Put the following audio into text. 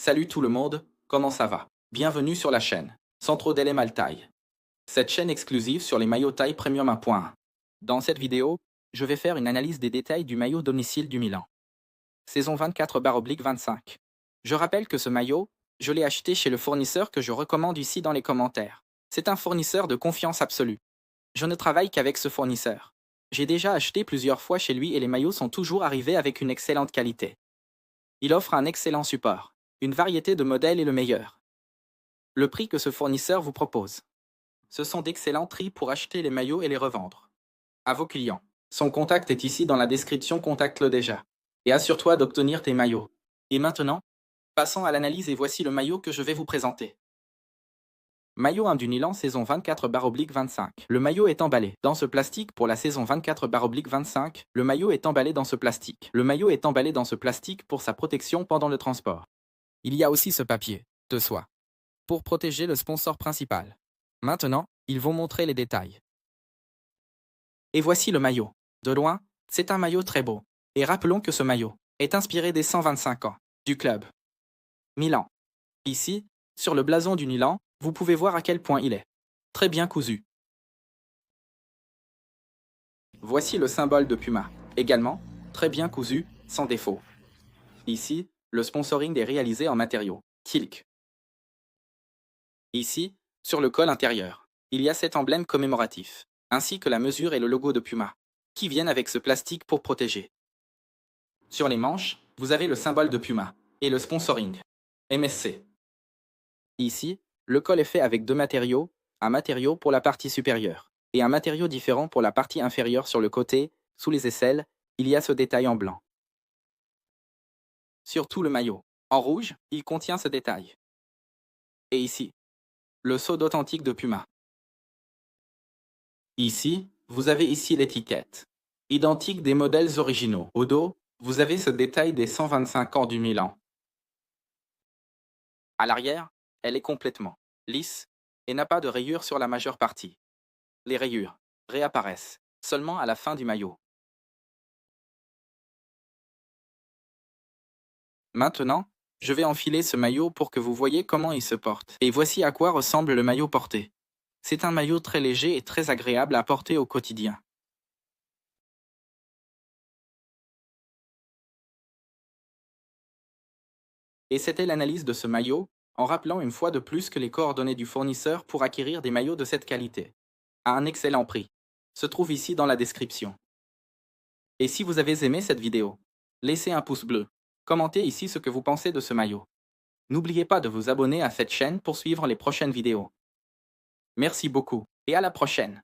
Salut tout le monde, comment ça va? Bienvenue sur la chaîne, sans trop délai mal taille. Cette chaîne exclusive sur les maillots taille premium 1.1. Dans cette vidéo, je vais faire une analyse des détails du maillot domicile du Milan. Saison 24/25. Je rappelle que ce maillot, je l'ai acheté chez le fournisseur que je recommande ici dans les commentaires. C'est un fournisseur de confiance absolue. Je ne travaille qu'avec ce fournisseur. J'ai déjà acheté plusieurs fois chez lui et les maillots sont toujours arrivés avec une excellente qualité. Il offre un excellent support, une variété de modèles et le meilleur. Le prix que ce fournisseur vous propose. Ce sont d'excellents prix pour acheter les maillots et les revendre. À vos clients. Son contact est ici dans la description, contacte-le déjà. Et assure-toi d'obtenir tes maillots. Et maintenant, passons à l'analyse et voici le maillot que je vais vous présenter. Maillot 1 du Milan saison 24/25. Le maillot est emballé dans ce plastique pour la saison 24/25. Le maillot est emballé dans ce plastique. Le maillot est emballé dans ce plastique pour sa protection pendant le transport. Il y a aussi ce papier, de soie, pour protéger le sponsor principal. Maintenant, ils vont montrer les détails. Et voici le maillot. De loin, c'est un maillot très beau. Et rappelons que ce maillot est inspiré des 125 ans du club Milan. Ici, sur le blason du Milan, vous pouvez voir à quel point il est très bien cousu. Voici le symbole de Puma, également très bien cousu, sans défaut. Ici, le sponsoring est réalisé en matériaux Kilk. Ici, sur le col intérieur, il y a cet emblème commémoratif, ainsi que la mesure et le logo de Puma, qui viennent avec ce plastique pour protéger. Sur les manches, vous avez le symbole de Puma et le sponsoring, MSC. Ici, le col est fait avec deux matériaux, un matériau pour la partie supérieure et un matériau différent pour la partie inférieure sur le côté, sous les aisselles, il y a ce détail en blanc. Sur tout le maillot, en rouge, il contient ce détail. Et ici, le sceau d'authentique de Puma. Ici, vous avez ici l'étiquette, identique des modèles originaux. Au dos, vous avez ce détail des 125 ans du Milan. À l'arrière, elle est complètement lisse et n'a pas de rayures sur la majeure partie. Les rayures réapparaissent seulement à la fin du maillot. Maintenant, je vais enfiler ce maillot pour que vous voyez comment il se porte. Et voici à quoi ressemble le maillot porté. C'est un maillot très léger et très agréable à porter au quotidien. Et c'était l'analyse de ce maillot, en rappelant une fois de plus que les coordonnées du fournisseur pour acquérir des maillots de cette qualité, à un excellent prix, se trouvent ici dans la description. Et si vous avez aimé cette vidéo, laissez un pouce bleu, commentez ici ce que vous pensez de ce maillot. N'oubliez pas de vous abonner à cette chaîne pour suivre les prochaines vidéos. Merci beaucoup et à la prochaine.